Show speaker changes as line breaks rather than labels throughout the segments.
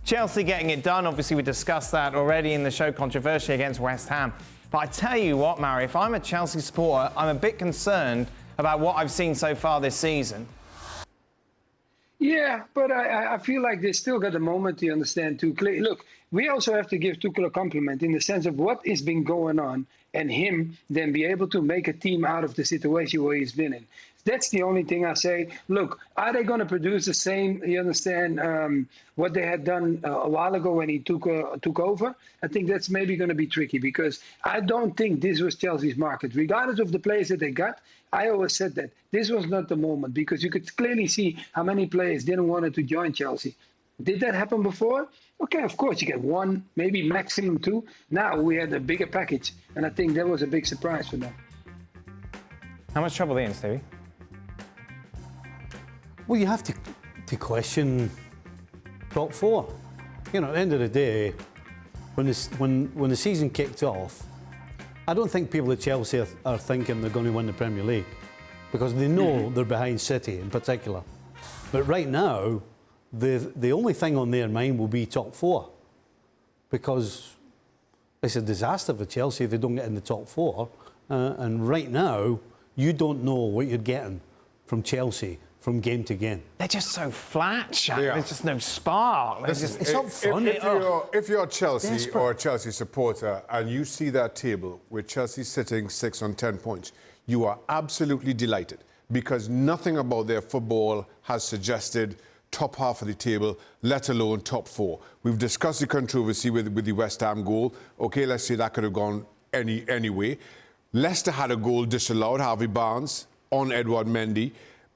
Chelsea getting it done. Obviously, we discussed that already in the show, controversially against West Ham. But I tell you what, Mario, if I'm a Chelsea supporter, I'm a bit concerned about what I've seen so far this season.
Yeah, but I feel like they still got a moment to understand too. Look, we also have to give Tuchel a compliment in the sense of what has been going on and him then be able to make a team out of the situation where he's been in. That's the only thing I say. Look, are they going to produce the same, you understand, what they had done a while ago when he took over? I think that's maybe going to be tricky because I don't think this was Chelsea's market. Regardless of the players that they got, I always said that this was not the moment because you could clearly see how many players didn't want to join Chelsea. Did that happen before? Okay, of course, you get one, maybe maximum two. Now we had a bigger package, and I think that was a big surprise for them.
How much trouble are they in, Stevie?
Well, you have to question top four. You know, at the end of the day, when the season kicked off, I don't think people at Chelsea are thinking they're going to win the Premier League because they know they're behind City in particular. But right now, the only thing on their mind will be top four because it's a disaster for Chelsea if they don't get in the top four. And right now, you don't know what you're getting from Chelsea from game to game.
They're just so flat, Shaka. Yeah. There's just no spark.
It's not fun.
If you're Chelsea desperate. Or a Chelsea supporter and you see that table with Chelsea sitting 6 on 10 points, you are absolutely delighted because nothing about their football has suggested top half of the table, let alone top four. We've discussed the controversy with the West Ham goal. Okay, let's say that could have gone any way. Leicester had a goal disallowed, Harvey Barnes, on Edouard Mendy.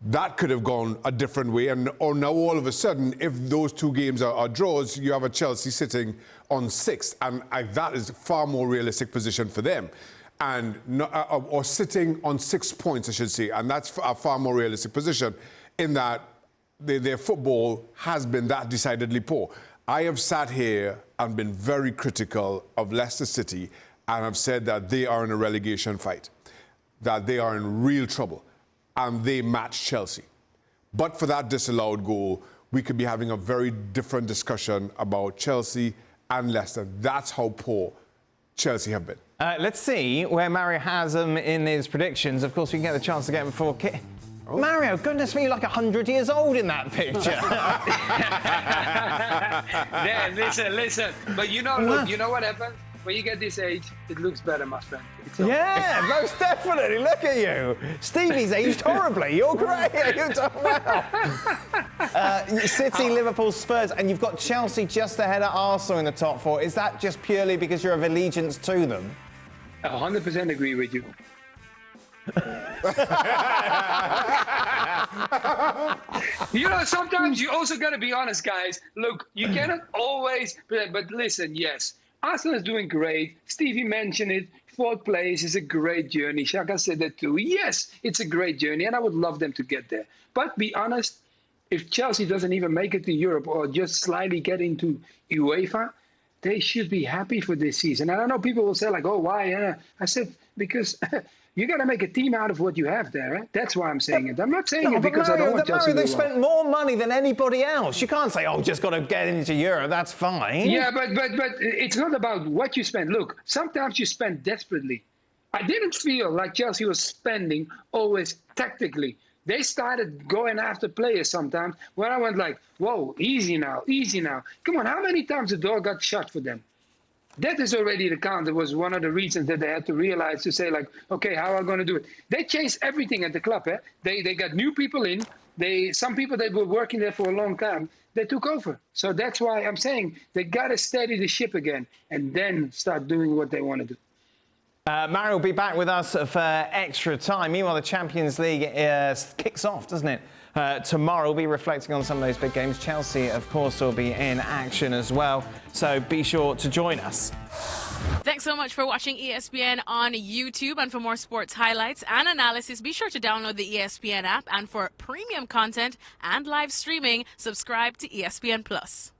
That could have gone a different way. And now all of a sudden, if those two games are draws, you have a Chelsea sitting on 6th. And that is a far more realistic position for them. And or sitting on 6 points, I should say. And that's a far more realistic position in that their football has been that decidedly poor. I have sat here and been very critical of Leicester City and have said that they are in a relegation fight, that they are in real trouble. And they match Chelsea. But for that disallowed goal, we could be having a very different discussion about Chelsea and Leicester. That's how poor Chelsea have been.
Let's see where Mario has them in his predictions. Of course, we can get the chance to get him before... Oh. Mario, goodness me, you're like 100 years old in that picture.
Yeah, listen. But you know, look, you know what happens? When you get this age, it looks better, my friend.
Yeah, most definitely. Look at you. Stevie's aged horribly. You're great. You're done well. City, Liverpool, Spurs, and you've got Chelsea just ahead of Arsenal in the top four. Is that just purely because you're of allegiance to them?
100% agree with you. You know, sometimes you also got to be honest, guys. Look, you cannot always... But listen, yes. Arsenal is doing great. Stevie mentioned it. 4th place is a great journey. Shaka said that too. Yes, it's a great journey, and I would love them to get there. But be honest, if Chelsea doesn't even make it to Europe or just slightly get into UEFA, they should be happy for this season. And I know people will say, like, oh, why? I said, because... You got to make a team out of what you have there. Right? That's why I'm saying it. I'm not saying it because I don't want Chelsea to
they've spent more money than anybody else. You can't say, oh, just got to get into Europe. That's fine.
Yeah, but it's not about what you spend. Look, sometimes you spend desperately. I didn't feel like Chelsea was spending always tactically. They started going after players sometimes when I went like, whoa, easy now. Come on, how many times the door got shut for them? That is already the count. That was one of the reasons that they had to realize to say, like, okay, how are we going to do it? They changed everything at the club. They got new people in. Some people that were working there for a long time, they took over. So that's why I'm saying they got to steady the ship again and then start doing what they want to do.
Mario will be back with us for extra time. Meanwhile, the Champions League kicks off, doesn't it? Tomorrow we'll be reflecting on some of those big games. Chelsea, of course, will be in action as well. So be sure to join us.
Thanks so much for watching ESPN on YouTube. And for more sports highlights and analysis, be sure to download the ESPN app. And for premium content and live streaming, subscribe to ESPN Plus.